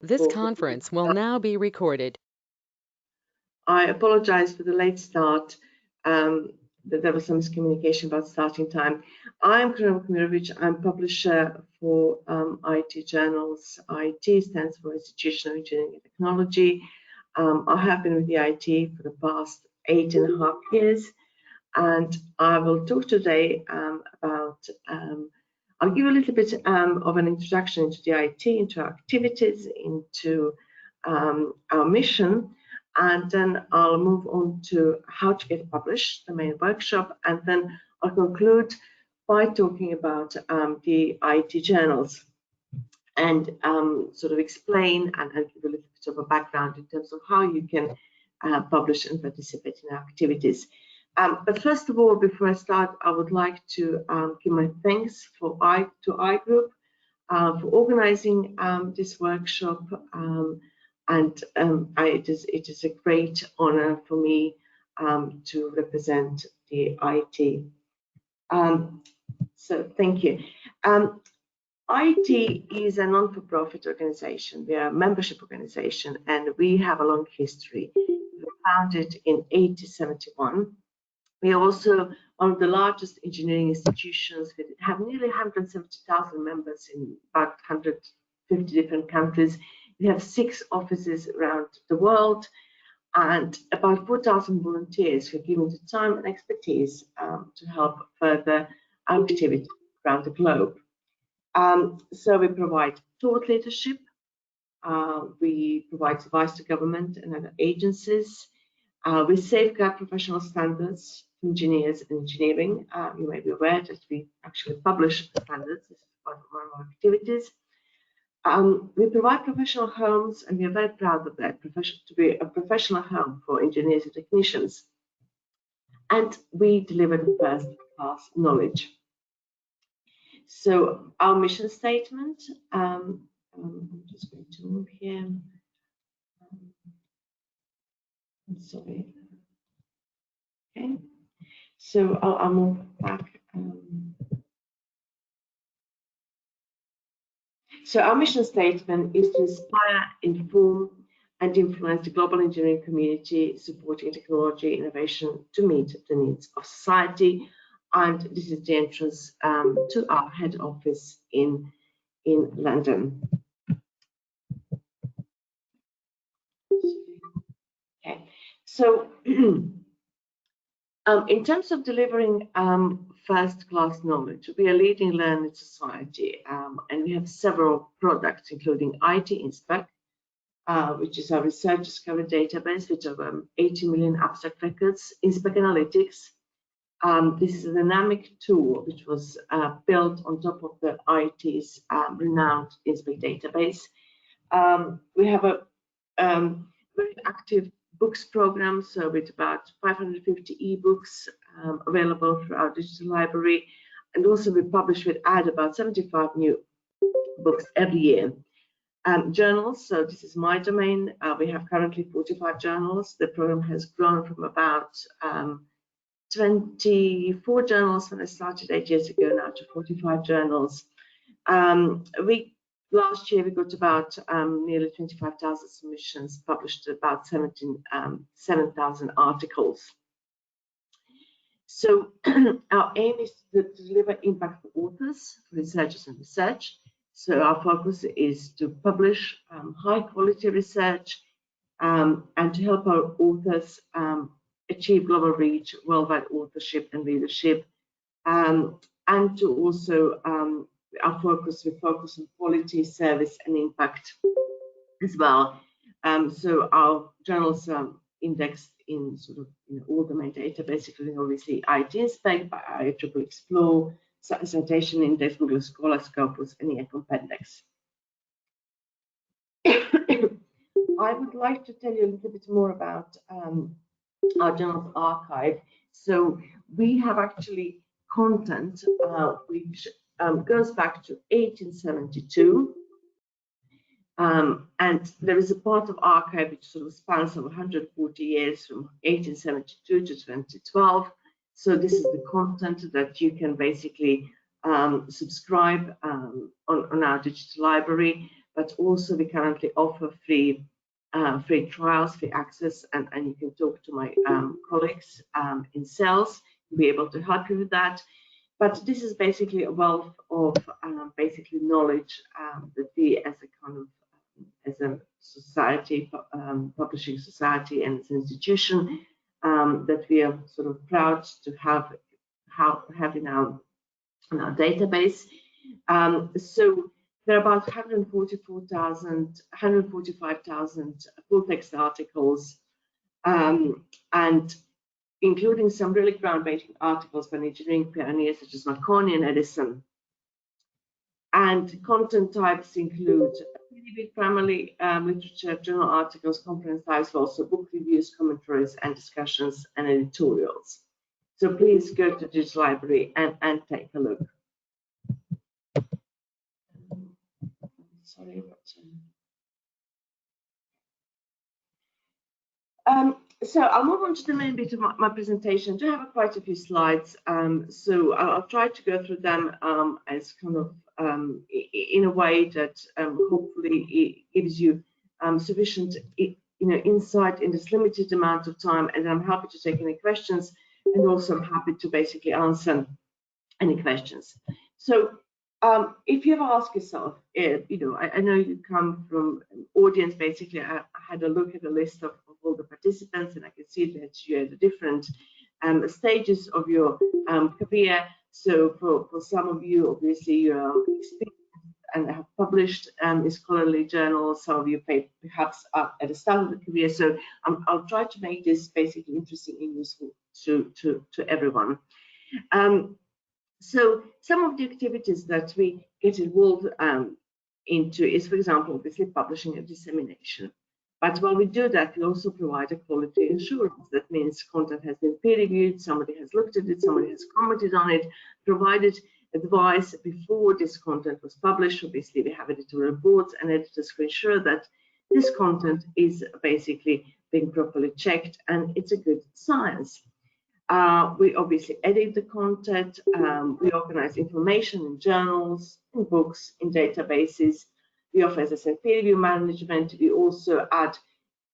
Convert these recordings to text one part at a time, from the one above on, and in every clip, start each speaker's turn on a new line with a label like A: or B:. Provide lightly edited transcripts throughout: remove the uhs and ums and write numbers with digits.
A: This conference will now be recorded.
B: I apologize for the late start. There was some miscommunication about starting time. I'm Karina Kmirovic. I'm publisher for IET Journals. IET stands for Institutional Engineering and Technology. I have been with the IET for the past 8.5 years, and I will talk today about I'll give you a little bit of an introduction into the IET, into our activities, into our mission, and then I'll move on to how to get published, the main workshop, and then I'll conclude by talking about the IET journals and sort of explain and give a little bit of a background in terms of how you can publish and participate in our activities. But first of all, before I start, I would like to give my thanks to iGroup for organizing this workshop, and it is a great honor for me to represent the IET. So thank you. IET is a non-for-profit organization. We are a membership organization, and we have a long history. We were founded in 1871. We are also one of the largest engineering institutions. We have nearly 170,000 members in about 150 different countries. We have 6 offices around the world and about 4,000 volunteers who are giving the time and expertise to help further our activity around the globe. So we provide thought leadership. We provide advice to government and other agencies. We safeguard professional standards for engineers and engineering. You may be aware that we actually publish standards. This is one of our activities. We provide professional homes, and we are very proud of that, to be a professional home for engineers and technicians. And we deliver the first-class knowledge. So our mission statement, I'm just going to move here. Sorry. Okay, so I'll move back. So our mission statement is to inspire, inform, and influence the global engineering community, supporting technology innovation to meet the needs of society. And this is the entrance to our head office in London. Okay, so in terms of delivering first-class knowledge, we are a leading learning society, and we have several products, including IET Inspec, which is our research discovery database, which have 80 million abstract records. Inspec Analytics, this is a dynamic tool which was built on top of the IET's renowned Inspec database. We have a very active books program, so with about 550 ebooks available through our digital library, and also we add about 75 new books every year. Journals, so this is my domain. We have currently 45 journals. The program has grown from about 24 journals when I started 8 years ago now to 45 journals. Last year we got about nearly 25,000 submissions, published about 7,000 articles. So our aim is to deliver impact for authors, researchers, and research. So our focus is to publish high quality research and to help our authors achieve global reach, worldwide authorship and leadership, and to also we focus on quality, service, and impact as well. So our journals are indexed in sort of all the main databases, including obviously IET Inspec, IEEE Explore, Citation Index, Google Scholar, Scopus, and EA Compendex. I would like to tell you a little bit more about our journals archive. So we have actually content which goes back to 1872, and there is a part of archive which sort of spans over 140 years from 1872 to 2012. So this is the content that you can basically subscribe on our digital library. but also we currently offer free trials, free access, and you can talk to my colleagues in sales to be able to help you with that. But this is basically a wealth of basically knowledge that we as a kind of as a society, publishing society, and as an institution that we are sort of proud to have in our database. So there are about 145,000 full text articles, and including some really groundbreaking articles by engineering pioneers such as Marconi and Edison. And content types include peer-reviewed primarily literature, journal articles, conference types, but also book reviews, commentaries, and discussions and editorials. So please go to the digital library and take a look. Sorry, so I'll move on to the main bit of my presentation. I do have quite a few slides, so I'll try to go through them as kind of in a way that hopefully it gives you sufficient insight in this limited amount of time, and I'm happy to take any questions, and also I'm happy to basically answer any questions. So if you ever ask yourself, I know you come from an audience, basically I had a look at the list of all the participants, and I can see that you're at the different stages of your career. So for some of you, obviously you're experienced and have published in scholarly journals. Some of you perhaps are at the start of the career. So I'll try to make this basically interesting and useful to everyone. So some of the activities that we get involved into is, for example, obviously publishing and dissemination. But while we do that, we also provide a quality assurance. That means content has been peer-reviewed, somebody has looked at it, somebody has commented on it, provided advice before this content was published. Obviously, we have editorial boards and editors to ensure that this content is basically being properly checked and it's a good science. We obviously edit the content, we organize information in journals, in books, in databases. We offer, as I said, peer review management. We also add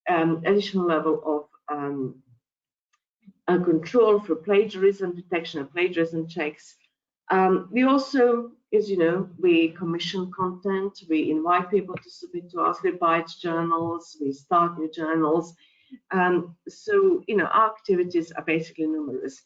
B: additional level of control for plagiarism detection and plagiarism checks. We also, as you know, we commission content. We invite people to submit to us. We buy journals. We start new journals. So, our activities are basically numerous.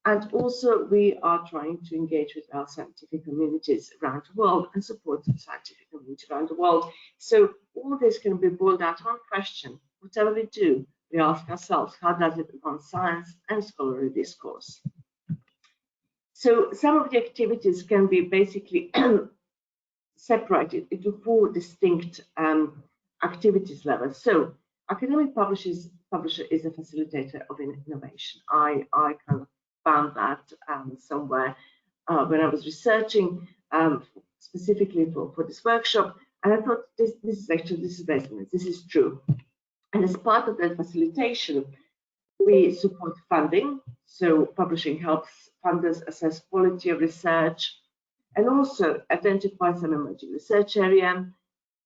B: And also, we are trying to engage with our scientific communities around the world and support the scientific community around the world. So all this can be boiled down to one question. Whatever we do, we ask ourselves, how does it advance science and scholarly discourse? So some of the activities can be basically separated into 4 distinct activities levels. So academic publisher is a facilitator of innovation. I kind of found that somewhere when I was researching specifically for this workshop, and I thought this is true. And as part of that facilitation, we support funding. So publishing helps funders assess quality of research and also identify some emerging research area.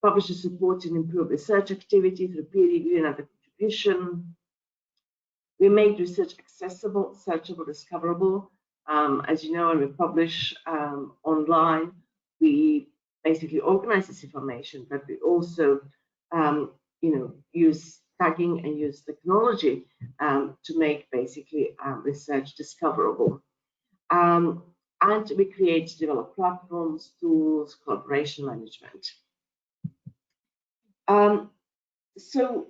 B: Publishers support and improve research activity through peer review and other contribution. We make research accessible, searchable, discoverable. As you know, when we publish online, we basically organize this information, but we also, use tagging and use technology to make basically research discoverable. And we develop platforms, tools, collaboration management. So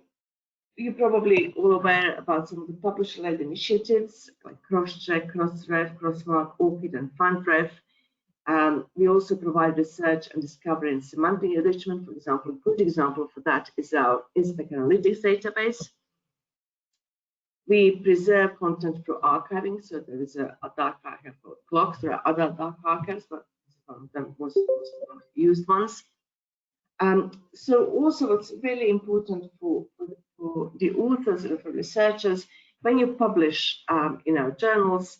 B: you're probably all aware about some of the publisher-led initiatives like Crosscheck, Crossref, Crossmark, ORCID, and FundRef. We also provide research and discovery and semantic enrichment. For example, a good example for that is our Inspec Analytics database. We preserve content through archiving, so there is a dark archive for clocks. There are other dark archives, but one of the most used ones. So also what's really important for the authors and for researchers, when you publish in our journals,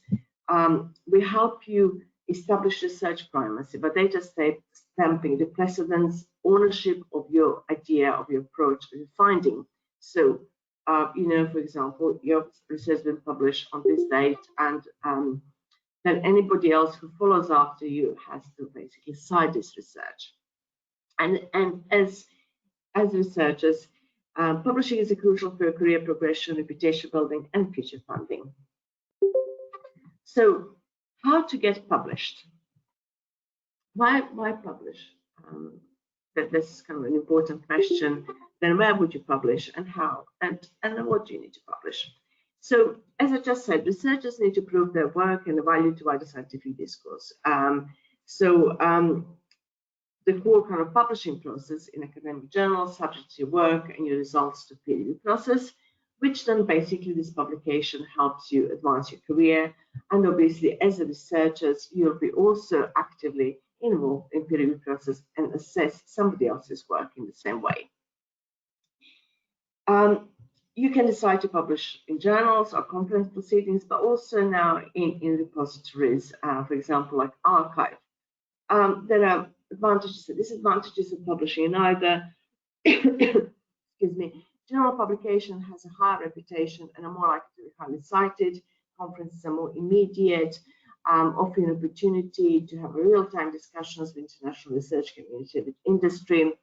B: we help you establish research primacy. But stamping the precedence, ownership of your idea, of your approach, of your finding. So, for example, your research has been published on this date, and then anybody else who follows after you has to basically cite this research. And as researchers, publishing is crucial for career progression, reputation building, and future funding. So, how to get published? Why publish? That's kind of an important question. Then where would you publish, and how, and then what do you need to publish? So, as I just said, researchers need to prove their work and the value to wider scientific discourse. The core kind of publishing process in academic journals, subject to your work and your results to peer review process, which then basically this publication helps you advance your career. And obviously, as a researchers, you'll be also actively involved in peer review process and assess somebody else's work in the same way. You can decide to publish in journals or conference proceedings, but also now in repositories, for example, like archive. There are advantages and disadvantages of publishing in either. Excuse me. Journal publication has a higher reputation and are more likely to be highly cited. Conferences are more immediate, offering an opportunity to have real-time discussions with international research community, with industry.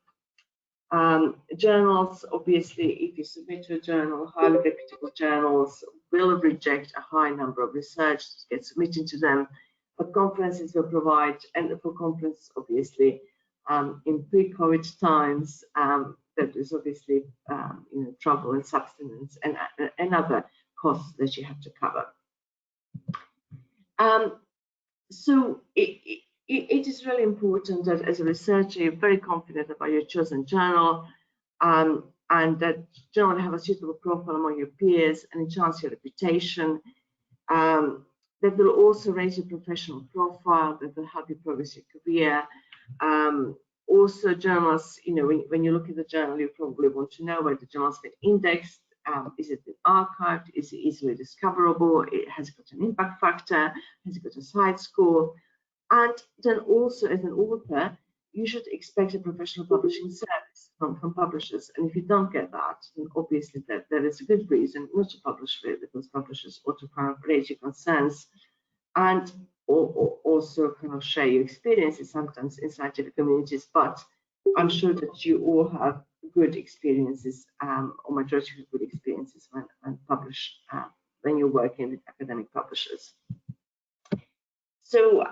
B: Journals, obviously, if you submit to a journal, highly reputable journals will reject a high number of research that gets submitted to them. But conferences will provide, and for conference, obviously, in pre-COVID times, there is obviously travel and sustenance and other costs that you have to cover. So it is really important that as a researcher, you're very confident about your chosen journal, and that journal have a suitable profile among your peers and enhance your reputation. That will also raise your professional profile, that will help you progress your career. Also, journals, when you look at the journal, you probably want to know where the journal's been indexed. Is it been archived? Is it easily discoverable? Has it got an impact factor? Has it got a side score? And then also, as an author, you should expect a professional publishing service from publishers. And if you don't get that, then obviously there is a good reason not to publish with, because publishers ought to kind of raise your concerns and also kind of share your experiences sometimes in scientific communities. But I'm sure that you all have good experiences, or majority of good experiences when publish when you're working with academic publishers. So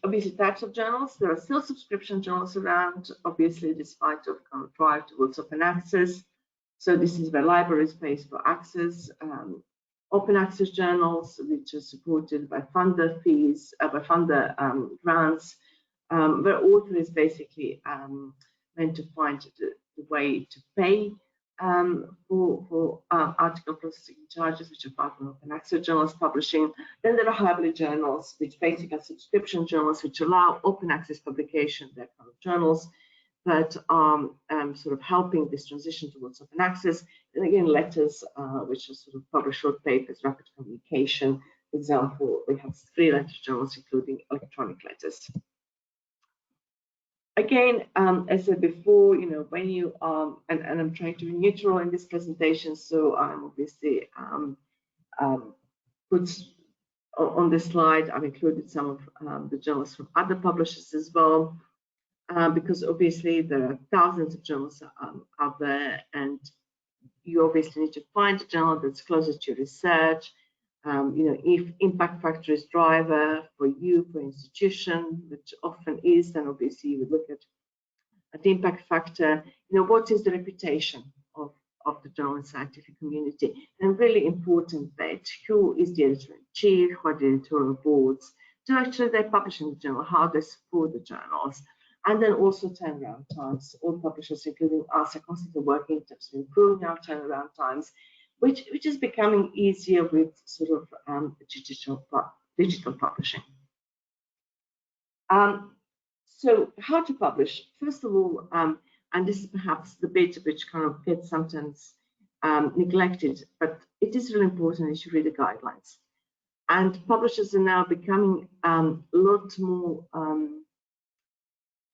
B: obviously, types of journals. There are still subscription journals around, obviously, despite of kind of drive towards open access. So this is where libraries pay for access. Open access journals, which are supported by funder fees, by funder grants, where author is basically meant to find the way to pay for article processing charges, which are part of open access journals publishing. Then there are hybrid journals, which basically are subscription journals, which allow open access publication. They're kind of journals that are sort of helping this transition towards open access. And again, letters, which are sort of published short papers, rapid communication. For example, we have 3 letter journals, including electronic letters. Again, as I said before, when you and I'm trying to be neutral in this presentation, so I'm obviously put on this slide. I've included some of the journals from other publishers as well, because obviously there are thousands of journals out there, and you obviously need to find a journal that's closest to your research. If impact factor is driver for you, for institution, which often is, then obviously you would look at the impact factor. What is the reputation of the journal and scientific community? And really important bit, who is the editor-in-chief, who are the editorial boards, do actually they publish in the journal, how they support the journals, and then also turnaround times. All publishers, including us, are constantly working in terms of improving our turnaround times, which is becoming easier with sort of digital publishing. So how to publish? First of all, and this is perhaps the bit which kind of gets sometimes neglected, but it is really important that you read the guidelines. And publishers are now becoming a lot more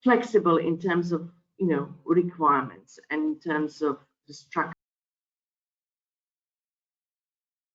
B: flexible in terms of requirements and in terms of the structure